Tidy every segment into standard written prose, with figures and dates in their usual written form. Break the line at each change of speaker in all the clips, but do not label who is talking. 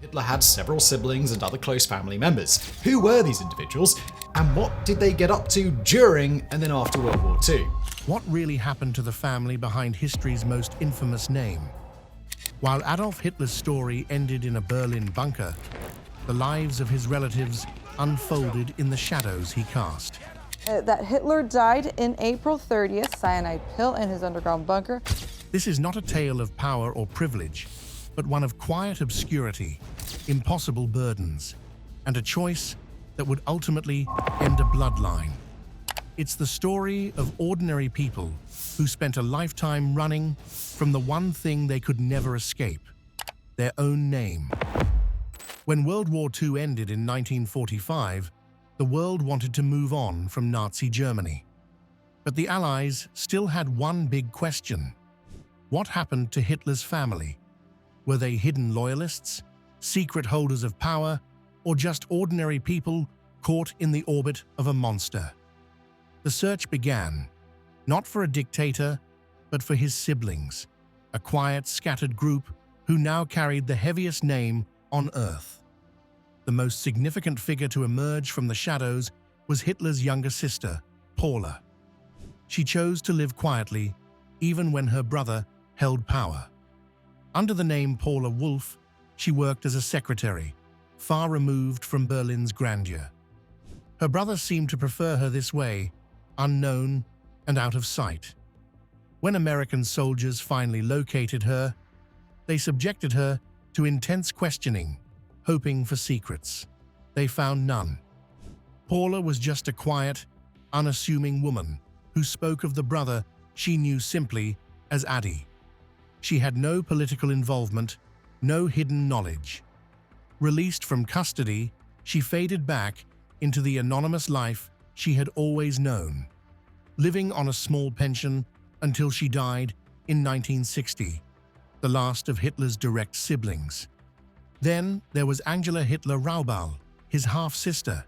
Hitler had several siblings and other close family members. Who were these individuals, and what did they get up to during and then after World War II?
What really happened to the family behind history's most infamous name? While Adolf Hitler's story ended in a Berlin bunker, the lives of his relatives unfolded in the shadows he cast.
That Hitler died in April 30th, cyanide pill in his underground bunker.
This is not a tale of power or privilege, but one of quiet obscurity, impossible burdens, and a choice that would ultimately end a bloodline. It's the story of ordinary people who spent a lifetime running from the one thing they could never escape, their own name. When World War II ended in 1945, the world wanted to move on from Nazi Germany. But the Allies still had one big question. What happened to Hitler's family? Were they hidden loyalists, secret holders of power, or just ordinary people caught in the orbit of a monster? The search began, not for a dictator, but for his siblings, a quiet, scattered group who now carried the heaviest name on Earth. The most significant figure to emerge from the shadows was Hitler's younger sister, Paula. She chose to live quietly, even when her brother held power. Under the name Paula Wolf, she worked as a secretary, far removed from Berlin's grandeur. Her brother seemed to prefer her this way, unknown and out of sight. When American soldiers finally located her, they subjected her to intense questioning, hoping for secrets. They found none. Paula was just a quiet, unassuming woman who spoke of the brother she knew simply as Addy. She had no political involvement, no hidden knowledge. Released from custody, she faded back into the anonymous life she had always known, living on a small pension until she died in 1960, the last of Hitler's direct siblings. Then there was Angela Hitler-Raubal, his half-sister.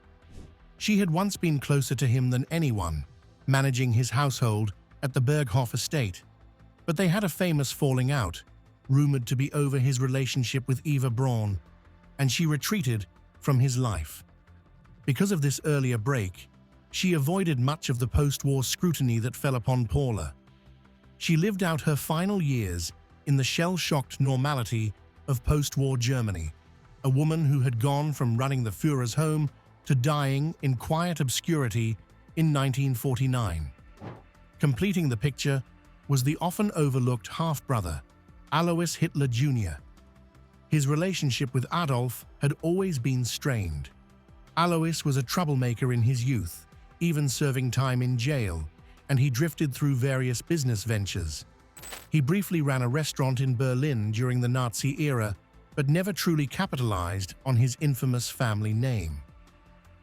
She had once been closer to him than anyone, managing his household at the Berghof estate. But they had a famous falling out, rumored to be over his relationship with Eva Braun, and she retreated from his life. Because of this earlier break, she avoided much of the post-war scrutiny that fell upon Paula. She lived out her final years in the shell-shocked normality of post-war Germany, a woman who had gone from running the Führer's home to dying in quiet obscurity in 1949. Completing the picture was the often overlooked half-brother, Alois Hitler Jr. His relationship with Adolf had always been strained. Alois was a troublemaker in his youth, even serving time in jail, and he drifted through various business ventures. He briefly ran a restaurant in Berlin during the Nazi era, but never truly capitalized on his infamous family name.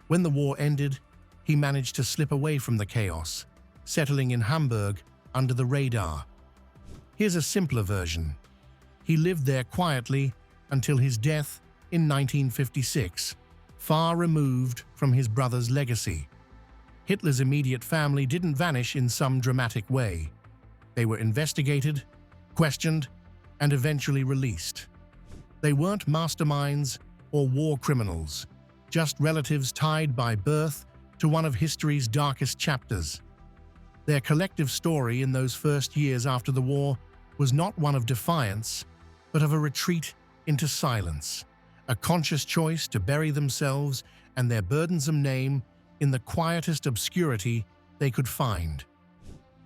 When the war ended, he managed to slip away from the chaos, settling in Hamburg under the radar. Here's a simpler version. He lived there quietly until his death in 1956, far removed from his brother's legacy. Hitler's immediate family didn't vanish in some dramatic way. They were investigated, questioned, and eventually released. They weren't masterminds or war criminals, just relatives tied by birth to one of history's darkest chapters. Their collective story in those first years after the war was not one of defiance, but of a retreat into silence, a conscious choice to bury themselves and their burdensome name in the quietest obscurity they could find.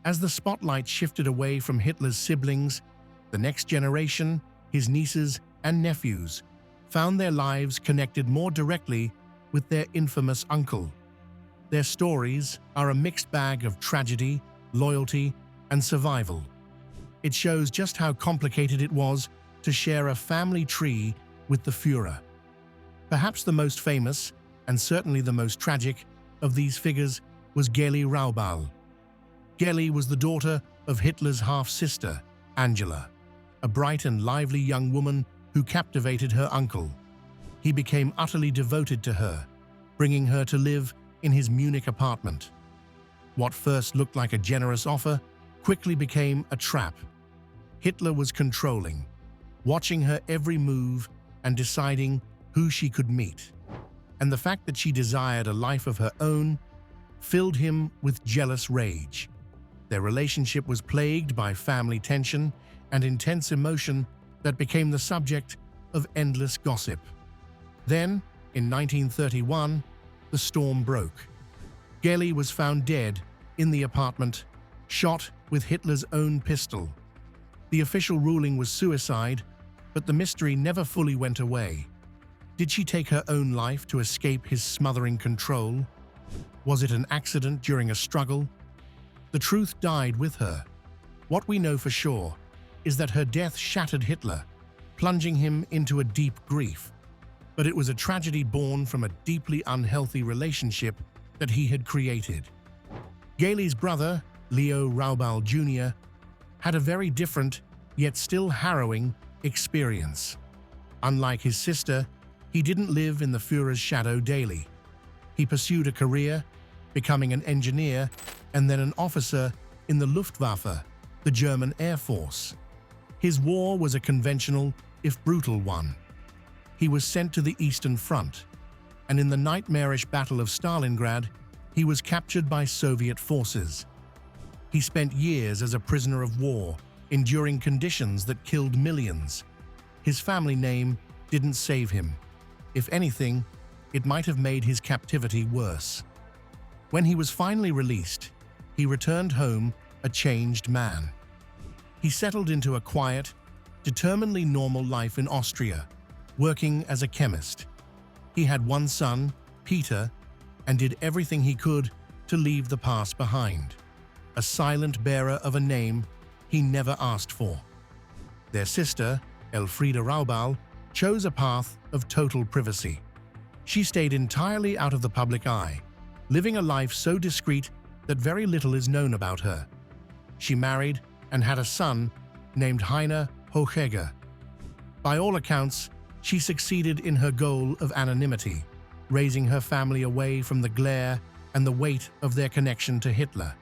As the spotlight shifted away from Hitler's siblings, the next generation, his nieces and nephews, found their lives connected more directly with their infamous uncle. Their stories are a mixed bag of tragedy, loyalty, and survival. It shows just how complicated it was to share a family tree with the Führer. Perhaps the most famous, and certainly the most tragic, of these figures was Geli Raubal. Geli was the daughter of Hitler's half-sister, Angela, a bright and lively young woman who captivated her uncle. He became utterly devoted to her, bringing her to live in his Munich apartment. What first looked like a generous offer quickly became a trap. Hitler was controlling, watching her every move and deciding who she could meet. And the fact that she desired a life of her own filled him with jealous rage. Their relationship was plagued by family tension and intense emotion that became the subject of endless gossip. Then, in 1931, the storm broke. Geli was found dead in the apartment, shot with Hitler's own pistol. The official ruling was suicide, but the mystery never fully went away. Did she take her own life to escape his smothering control? Was it an accident during a struggle? The truth died with her. What we know for sure is that her death shattered Hitler, plunging him into a deep grief. But it was a tragedy born from a deeply unhealthy relationship that he had created. Geli's brother, Leo Raubal Jr., had a very different, yet still harrowing, experience. Unlike his sister, he didn't live in the Führer's shadow daily. He pursued a career, becoming an engineer and then an officer in the Luftwaffe, the German Air Force. His war was a conventional, if brutal one. He was sent to the Eastern Front, and in the nightmarish Battle of Stalingrad, he was captured by Soviet forces. He spent years as a prisoner of war, enduring conditions that killed millions. His family name didn't save him. If anything, it might have made his captivity worse. When he was finally released, he returned home a changed man. He settled into a quiet, determinedly normal life in Austria, working as a chemist. He had one son, Peter, and did everything he could to leave the past behind, a silent bearer of a name he never asked for. Their sister, Elfriede Raubal, chose a path of total privacy. She stayed entirely out of the public eye, living a life so discreet that very little is known about her. She married and had a son named Heiner Hochegger. By all accounts, she succeeded in her goal of anonymity, raising her family away from the glare and the weight of their connection to Hitler.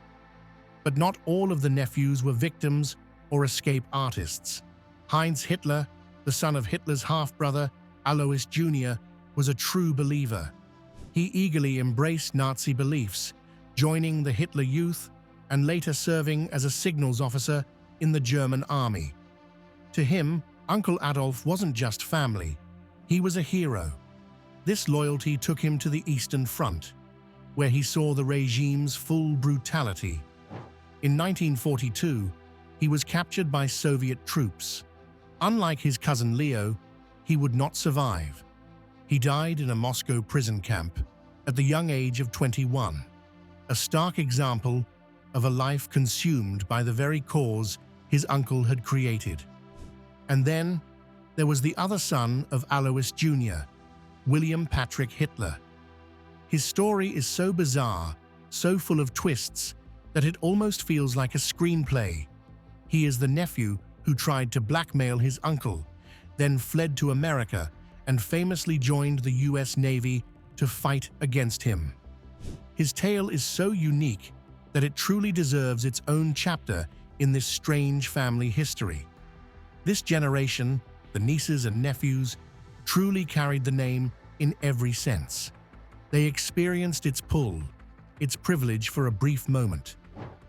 But not all of the nephews were victims or escape artists. Heinz Hitler, the son of Hitler's half-brother, Alois Jr., was a true believer. He eagerly embraced Nazi beliefs, joining the Hitler Youth and later serving as a signals officer in the German army. To him, Uncle Adolf wasn't just family, he was a hero. This loyalty took him to the Eastern Front, where he saw the regime's full brutality. In 1942, he was captured by Soviet troops. Unlike his cousin Leo, he would not survive. He died in a Moscow prison camp at the young age of 21, a stark example of a life consumed by the very cause his uncle had created. And then there was the other son of Alois Jr., William Patrick Hitler. His story is so bizarre, so full of twists, that it almost feels like a screenplay. He is the nephew who tried to blackmail his uncle, then fled to America and famously joined the US Navy to fight against him. His tale is so unique that it truly deserves its own chapter in this strange family history. This generation, the nieces and nephews, truly carried the name in every sense. They experienced its pull, its privilege for a brief moment,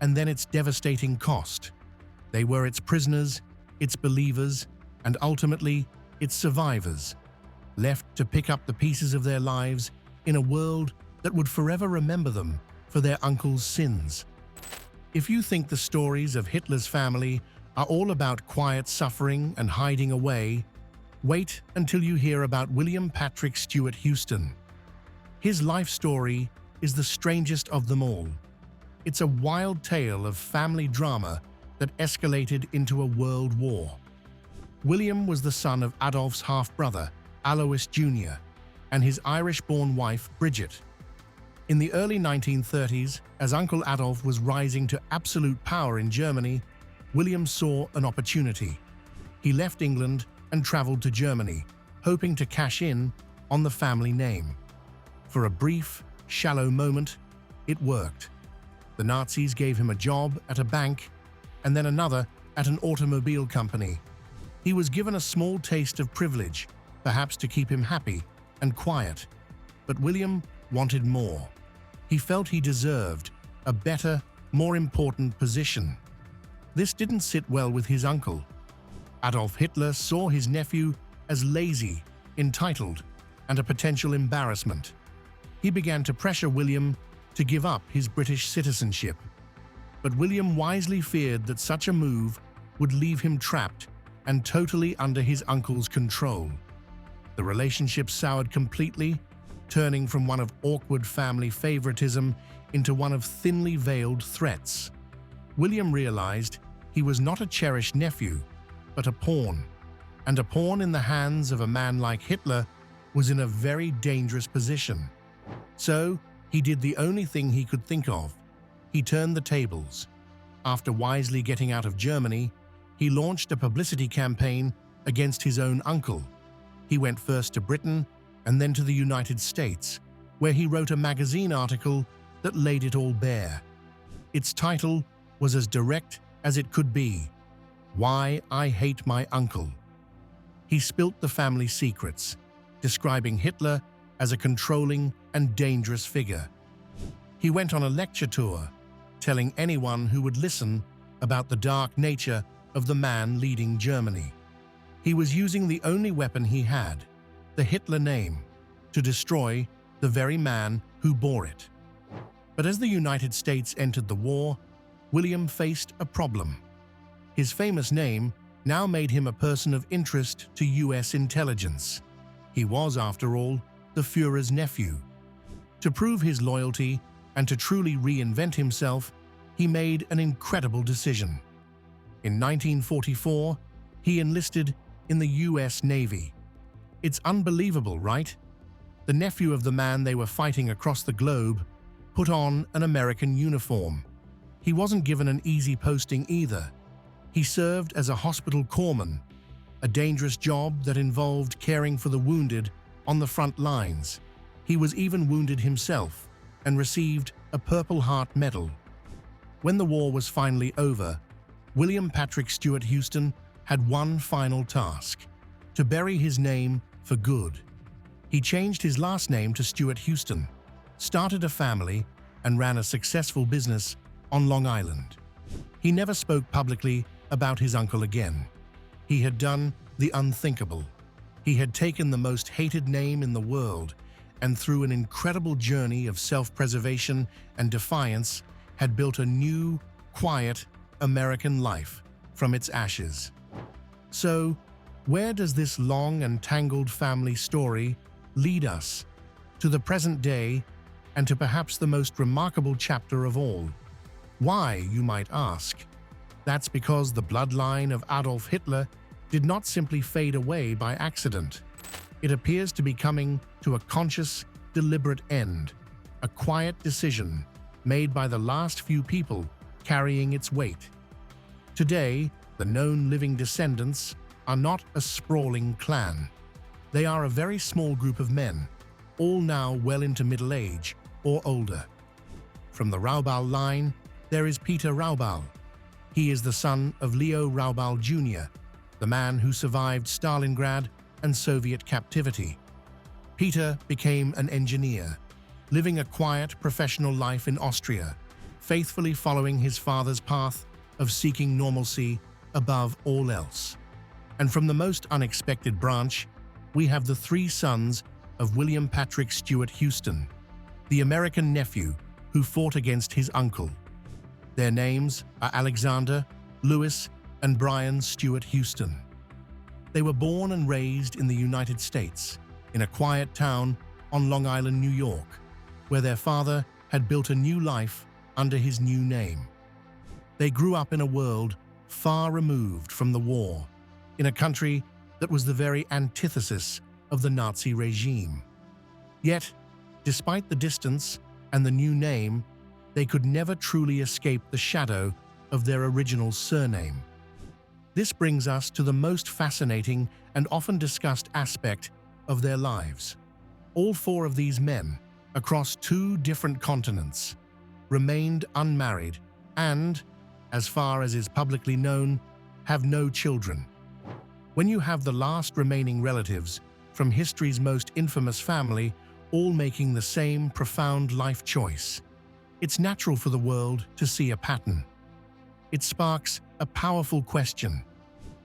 and then its devastating cost. They were its prisoners, its believers, and ultimately, its survivors, left to pick up the pieces of their lives in a world that would forever remember them for their uncle's sins. If you think the stories of Hitler's family are all about quiet suffering and hiding away, wait until you hear about William Patrick Stewart Houston. His life story is the strangest of them all. It's a wild tale of family drama that escalated into a world war. William was the son of Adolf's half-brother, Alois Jr., and his Irish-born wife, Bridget. In the early 1930s, as Uncle Adolf was rising to absolute power in Germany, William saw an opportunity. He left England and traveled to Germany, hoping to cash in on the family name. For a brief, shallow moment, it worked. The Nazis gave him a job at a bank and then another at an automobile company. He was given a small taste of privilege, perhaps to keep him happy and quiet. But William wanted more. He felt he deserved a better, more important position. This didn't sit well with his uncle. Adolf Hitler saw his nephew as lazy, entitled, and a potential embarrassment. He began to pressure William to give up his British citizenship. But William wisely feared that such a move would leave him trapped and totally under his uncle's control. The relationship soured completely, turning from one of awkward family favoritism into one of thinly veiled threats. William realized he was not a cherished nephew, but a pawn, and a pawn in the hands of a man like Hitler was in a very dangerous position. So, he did the only thing he could think of. He turned the tables. After wisely getting out of Germany, he launched a publicity campaign against his own uncle. He went first to Britain and then to the United States, where he wrote a magazine article that laid it all bare. Its title was as direct as it could be: "Why I Hate My Uncle." He spilt the family secrets, describing Hitler as a controlling and dangerous figure. He went on a lecture tour, telling anyone who would listen about the dark nature of the man leading Germany. He was using the only weapon he had, the Hitler name, to destroy the very man who bore it. But as the United States entered the war, William faced a problem. His famous name now made him a person of interest to US intelligence. He was, after all, the Führer's nephew. To prove his loyalty and to truly reinvent himself, he made an incredible decision. In 1944, he enlisted in the US Navy. It's unbelievable, right? The nephew of the man they were fighting across the globe put on an American uniform. He wasn't given an easy posting either. He served as a hospital corpsman, a dangerous job that involved caring for the wounded on the front lines. He was even wounded himself and received a Purple Heart Medal. When the war was finally over, William Patrick Stewart Houston had one final task: to bury his name for good. He changed his last name to Stewart Houston, started a family, and ran a successful business on Long Island. He never spoke publicly about his uncle again. He had done the unthinkable. He had taken the most hated name in the world and through an incredible journey of self-preservation and defiance had built a new, quiet American life from its ashes. So, where does this long and tangled family story lead us? To the present day, and to perhaps the most remarkable chapter of all. Why, you might ask? That's because the bloodline of Adolf Hitler did not simply fade away by accident. It appears to be coming to a conscious, deliberate end, a quiet decision made by the last few people carrying its weight. Today, the known living descendants are not a sprawling clan. They are a very small group of men, all now well into middle age or older. From the Raubal line, there is Peter Raubal. He is the son of Leo Raubal Jr., the man who survived Stalingrad and Soviet captivity. Peter became an engineer, living a quiet professional life in Austria, faithfully following his father's path of seeking normalcy above all else. And from the most unexpected branch, we have the three sons of William Patrick Stewart Houston, the American nephew who fought against his uncle. Their names are Alexander, Louis, and Brian Stewart Houston. They were born and raised in the United States, in a quiet town on Long Island, New York, where their father had built a new life under his new name. They grew up in a world far removed from the war, in a country that was the very antithesis of the Nazi regime. Yet, despite the distance and the new name, they could never truly escape the shadow of their original surname. This brings us to the most fascinating and often discussed aspect of their lives. All four of these men, across two different continents, remained unmarried and, as far as is publicly known, have no children. When you have the last remaining relatives from history's most infamous family, all making the same profound life choice. It's natural for the world to see a pattern. It sparks a powerful question.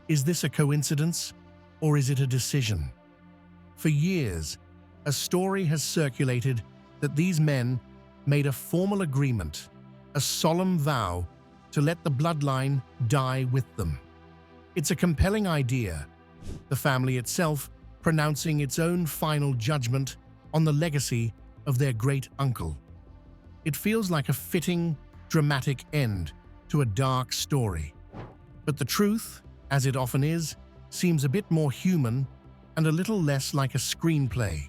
Is this a coincidence, or is it a decision? For years, a story has circulated that these men made a formal agreement, a solemn vow to let the bloodline die with them. It's a compelling idea, the family itself pronouncing its own final judgment on the legacy of their great-uncle. It feels like a fitting, dramatic end to a dark story. But the truth, as it often is, seems a bit more human and a little less like a screenplay.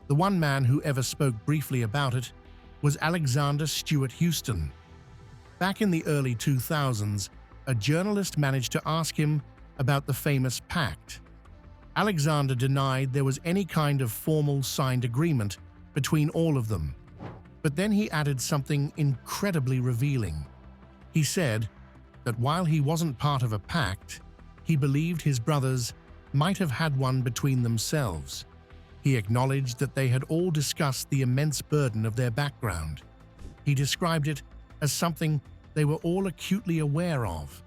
The one man who ever spoke briefly about it was Alexander Stewart Houston. Back in the early 2000s, a journalist managed to ask him about the famous pact. Alexander denied there was any kind of formal signed agreement between all of them. But then he added something incredibly revealing. He said that while he wasn't part of a pact, he believed his brothers might have had one between themselves. He acknowledged that they had all discussed the immense burden of their background. He described it as something they were all acutely aware of,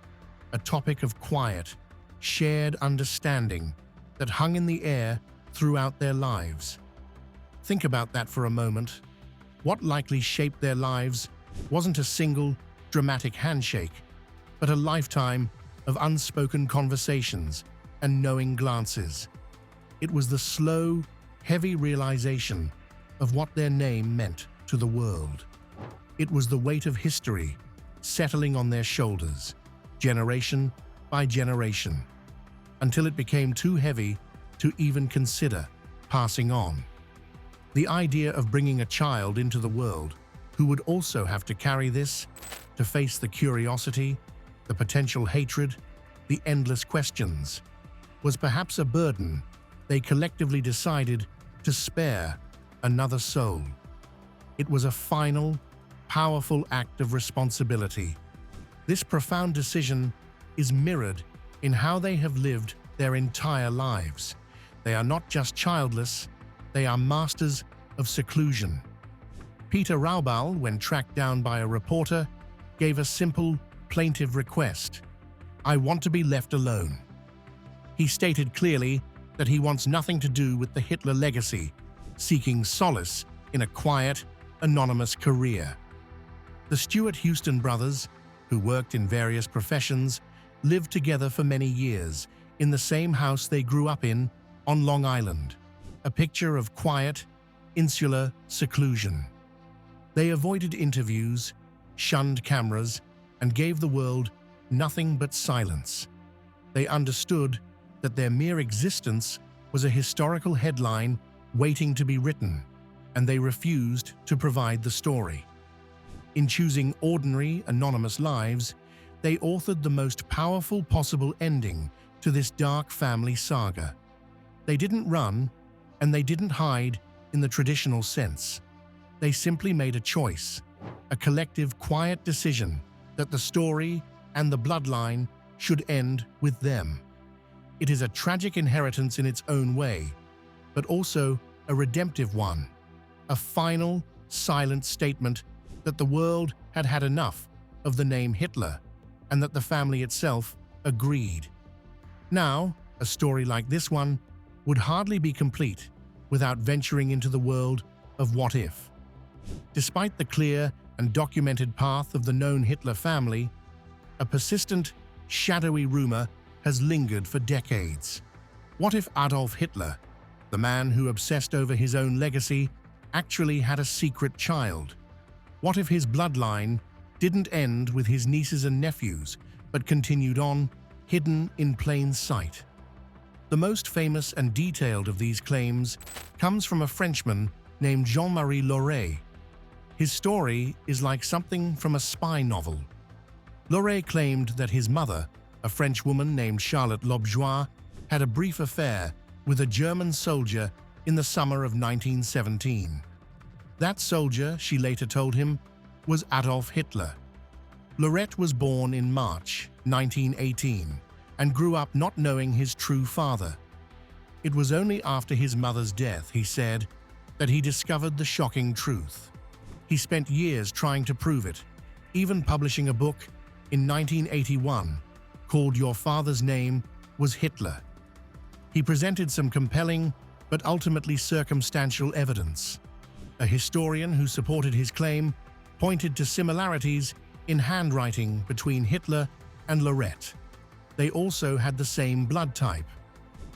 a topic of quiet, shared understanding that hung in the air throughout their lives. Think about that for a moment. What likely shaped their lives wasn't a single, dramatic handshake, but a lifetime of unspoken conversations and knowing glances. It was the slow, heavy realization of what their name meant to the world. It was the weight of history settling on their shoulders, generation by generation, until it became too heavy to even consider passing on. The idea of bringing a child into the world who would also have to carry this, to face the curiosity, the potential hatred, the endless questions, was perhaps a burden they collectively decided to spare another soul. It was a final, powerful act of responsibility. This profound decision is mirrored in how they have lived their entire lives. They are not just childless, they are masters of seclusion. Peter Raubal, when tracked down by a reporter, gave a simple, plaintive request: "I want to be left alone." He stated clearly that he wants nothing to do with the Hitler legacy, seeking solace in a quiet, anonymous career. The Stewart Houston brothers, who worked in various professions, lived together for many years in the same house they grew up in on Long Island, a picture of quiet, insular seclusion. They avoided interviews, shunned cameras, and gave the world nothing but silence. They understood that their mere existence was a historical headline waiting to be written, and they refused to provide the story. In choosing ordinary, anonymous lives, they authored the most powerful possible ending to this dark family saga. They didn't run, and they didn't hide in the traditional sense. They simply made a choice, a collective, quiet decision that the story and the bloodline should end with them. It is a tragic inheritance in its own way, but also a redemptive one, a final, silent statement that the world had had enough of the name Hitler, and that the family itself agreed. Now, a story like this one would hardly be complete without venturing into the world of what if. Despite the clear and documented path of the known Hitler family, a persistent, shadowy rumor has lingered for decades. What if Adolf Hitler, the man who obsessed over his own legacy, actually had a secret child? What if his bloodline didn't end with his nieces and nephews, but continued on, hidden in plain sight? The most famous and detailed of these claims comes from a Frenchman named Jean-Marie Lauré. His story is like something from a spy novel. Lauré claimed that his mother, a French woman named Charlotte Lobjoie, had a brief affair with a German soldier in the summer of 1917. That soldier, she later told him, was Adolf Hitler. Laurette was born in March 1918 and grew up not knowing his true father. It was only after his mother's death, he said, that he discovered the shocking truth. He spent years trying to prove it, even publishing a book in 1981 called Your Father's Name Was Hitler. He presented some compelling but ultimately circumstantial evidence. A historian who supported his claim pointed to similarities in handwriting between Hitler and Lorette. They also had the same blood type.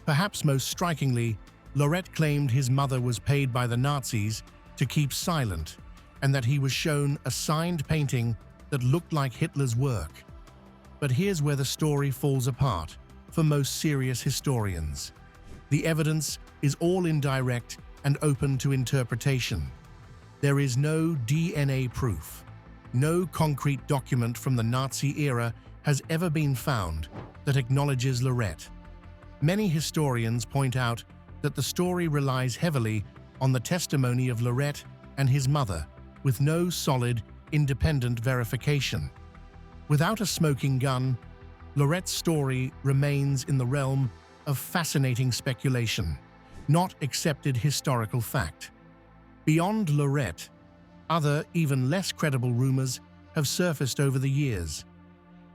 Perhaps most strikingly, Lorette claimed his mother was paid by the Nazis to keep silent and that he was shown a signed painting that looked like Hitler's work. But here's where the story falls apart for most serious historians. The evidence is all indirect and open to interpretation. There is no DNA proof. No concrete document from the Nazi era has ever been found that acknowledges Lorette. Many historians point out that the story relies heavily on the testimony of Lorette and his mother, with no solid, independent verification. Without a smoking gun, Lorette's story remains in the realm of fascinating speculation, not accepted historical fact. Beyond Lorette, other, even less credible rumors have surfaced over the years.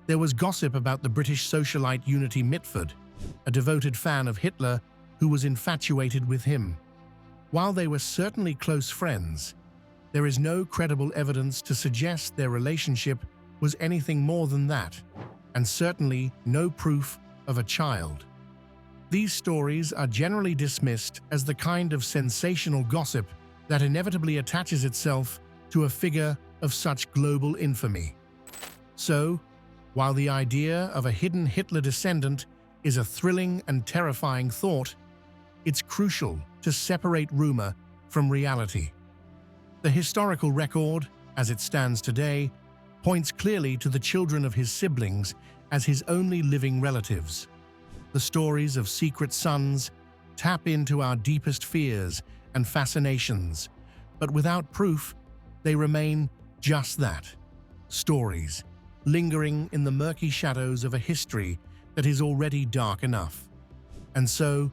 There was gossip about the British socialite Unity Mitford, a devoted fan of Hitler who was infatuated with him. While they were certainly close friends, there is no credible evidence to suggest their relationship was anything more than that, and certainly no proof of a child. These stories are generally dismissed as the kind of sensational gossip that inevitably attaches itself to a figure of such global infamy. So, while the idea of a hidden Hitler descendant is a thrilling and terrifying thought, it's crucial to separate rumor from reality. The historical record, as it stands today, points clearly to the children of his siblings as his only living relatives. The stories of secret sons tap into our deepest fears and fascinations, but without proof, they remain just that, stories, lingering in the murky shadows of a history that is already dark enough. And so,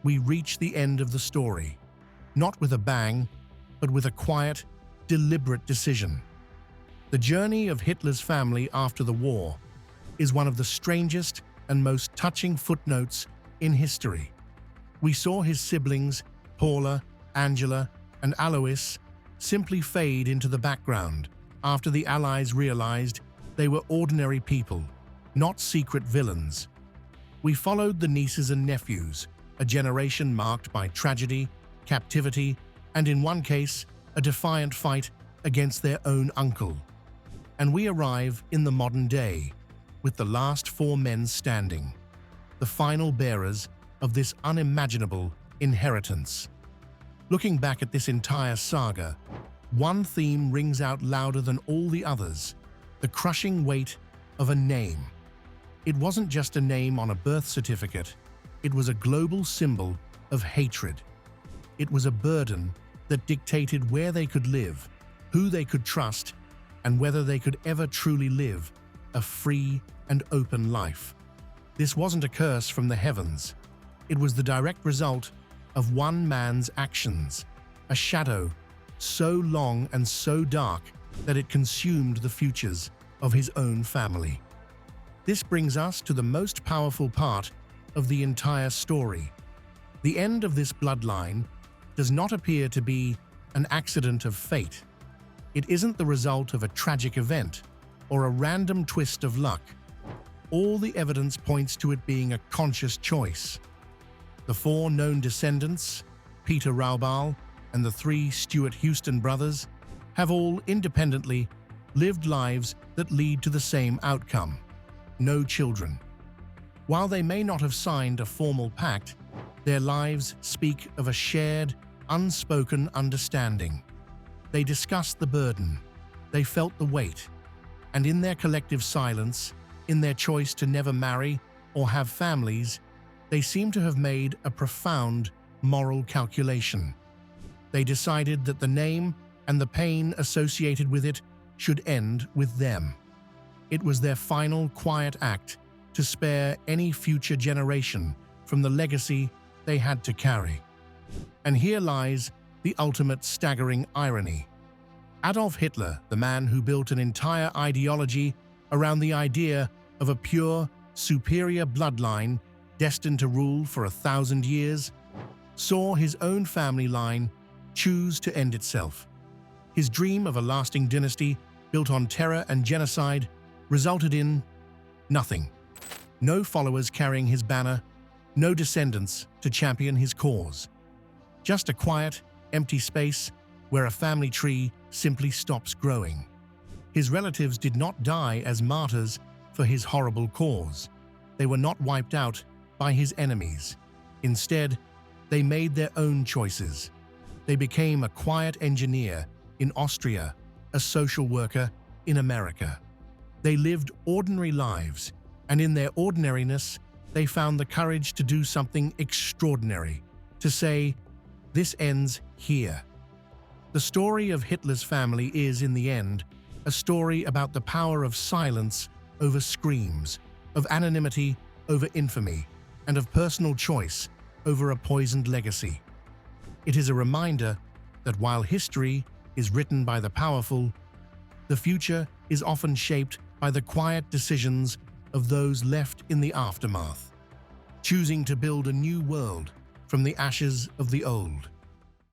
we reach the end of the story, not with a bang, but with a quiet, deliberate decision. The journey of Hitler's family after the war is one of the strangest and most touching footnotes in history. We saw his siblings, Paula, Angela, and Alois, simply fade into the background after the Allies realized they were ordinary people, not secret villains. We followed the nieces and nephews, a generation marked by tragedy, captivity, and in one case, a defiant fight against their own uncle. And we arrive in the modern day, with the last four men standing, the final bearers of this unimaginable inheritance. Looking back at this entire saga, one theme rings out louder than all the others: the crushing weight of a name. It wasn't just a name on a birth certificate, it was a global symbol of hatred. It was a burden that dictated where they could live, who they could trust, and whether they could ever truly live a free and open life. This wasn't a curse from the heavens. It was the direct result of one man's actions, a shadow so long and so dark that it consumed the futures of his own family. This brings us to the most powerful part of the entire story. The end of this bloodline does not appear to be an accident of fate. It isn't the result of a tragic event or a random twist of luck. All the evidence points to it being a conscious choice. The four known descendants, Peter Raubal and the three Stuart Houston brothers, have all independently lived lives that lead to the same outcome: no children. While they may not have signed a formal pact, their lives speak of a shared, unspoken understanding. They discussed the burden, they felt the weight, and in their collective silence, in their choice to never marry or have families, they seem to have made a profound moral calculation. They decided that the name and the pain associated with it should end with them. It was their final quiet act to spare any future generation from the legacy they had to carry. And here lies the ultimate staggering irony. Adolf Hitler, the man who built an entire ideology around the idea of a pure, superior bloodline destined to rule for 1,000 years, saw his own family line choose to end itself. His dream of a lasting dynasty built on terror and genocide resulted in nothing. No followers carrying his banner, no descendants to champion his cause. Just a quiet, empty space where a family tree simply stops growing. His relatives did not die as martyrs for his horrible cause. They were not wiped out by his enemies. Instead, they made their own choices. They became a quiet engineer in Austria, a social worker in America. They lived ordinary lives, and in their ordinariness, they found the courage to do something extraordinary, to say, "This ends here." The story of Hitler's family is, in the end, a story about the power of silence over screams, of anonymity over infamy, and of personal choice over a poisoned legacy. It is a reminder that while history is written by the powerful, the future is often shaped by the quiet decisions of those left in the aftermath, choosing to build a new world from the ashes of the old.